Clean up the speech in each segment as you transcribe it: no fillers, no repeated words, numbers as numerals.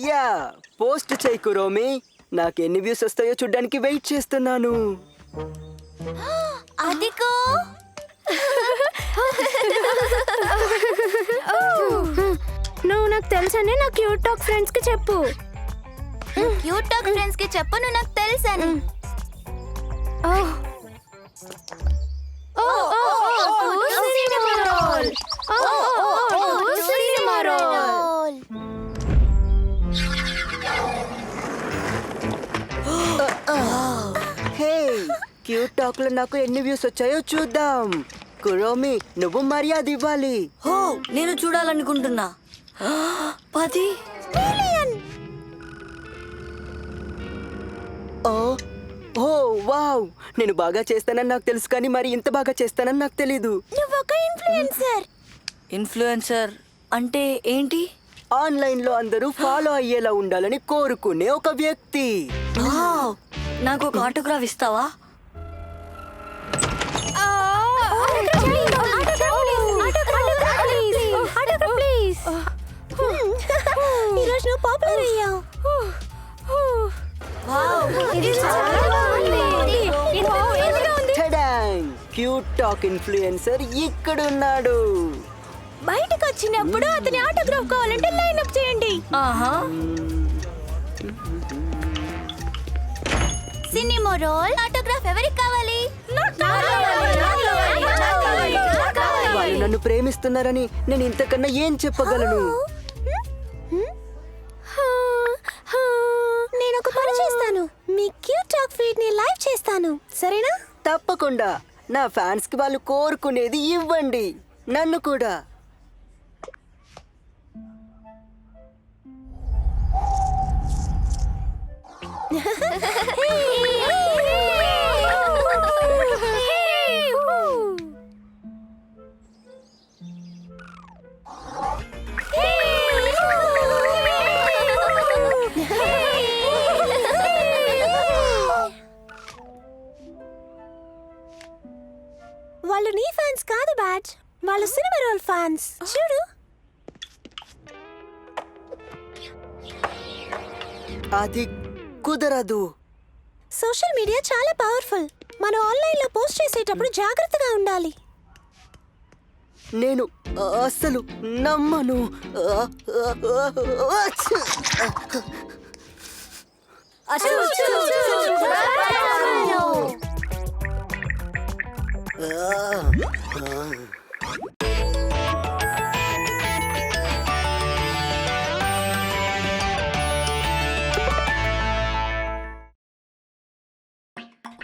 Yeah post చేయి కురోమి. నాకెన్ని views వస్తాయో చూడ్డానికి వెయిట్ చేస్తున్నాను. అదిగో నువ్వు నాకు తెలుసని నా క్యూట్ టాక్ ఫ్రెండ్స్ కి చెప్పు. క్యూట్ టాక్ ఫ్రెండ్స్ కి చెప్పు నువ్వు నాకు తెలుసని. హే క్యూట్ టాక్ లో నాకు ఎన్ని వ్యూస్ వచ్చాయో చూద్దాం. కురోమి నువ్వు మర్యాద ఇవ్వాలి. నేను చూడాలనుకుంటున్నా. 10 మిలియన్. ఓ వావ్, నేను బాగా చేస్తానని నాకు తెలుసు, కానీ మరి ఇంత బాగా చేస్తానని నాకు తెలీదు. నువ్వు ఒక ఇన్ఫ్లుయెన్సర్. ఇన్ఫ్లుయెన్సర్ అంటే ఏంటి? ఆన్లైన్ లో అందరూ ఫాలో అయ్యేలా ఉండాలని కోరుకునే ఒక వ్యక్తి. నాకు ఒక ఆటోగ్రాఫ్ ఇస్తావా? ఈరోజు నువ్వు పాపులర్ అయ్యావు. క్యూట్ టాక్ ఇన్ఫ్లుయెన్సర్ ఇక్కడున్నాడు. బయటకు వచ్చినప్పుడు అతని ఆటోగ్రాఫ్ కావాలంటే లైన్ అప్ చేయండి. సినిమా రోల్ ఆటోగ్రాఫ్ ఎవరికి కావాలి? వాళ్ళు నన్ను ప్రేమిస్తున్నారని నేను ఇంతకన్నా ఏం చెప్పగలను? నేను ఒక పని చేస్తాను. మీ క్యూట్ టాక్ ఫీడ్ ని లైవ్ చేస్తాను, సరేనా? తప్పకుండా. నా ఫ్యాన్స్ కి వాళ్ళు కోరుకునేది ఇవ్వండి. నన్ను కూడా. వాళ్ళు నీ ఫ్యాన్స్ కాదు బ్యాట్, వాళ్ళు సినిమా రోల్ ఫ్యాన్స్. చూడు. అది కుదరదు. సోషల్ మీడియా చాలా పవర్ఫుల్. మనం ఆన్లైన్ లో పోస్ట్ చేసేటప్పుడు జాగ్రత్తగా ఉండాలి. నేను అస్సలు నమ్మను.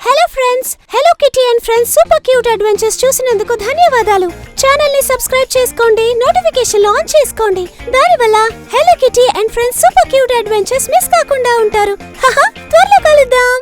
Hello friends, hello kitty and friends super cute adventures చూసినందుకు ధన్యవాదాలు. ఛానల్ ని సబ్స్క్రైబ్ చేసుకోండి, నోటిఫికేషన్లు ఆన్ చేసుకోండి. దానివల్ల hello kitty and friends super cute adventures miss కాకుండా ఉంటారు. త్వరలో కలుద్దాం.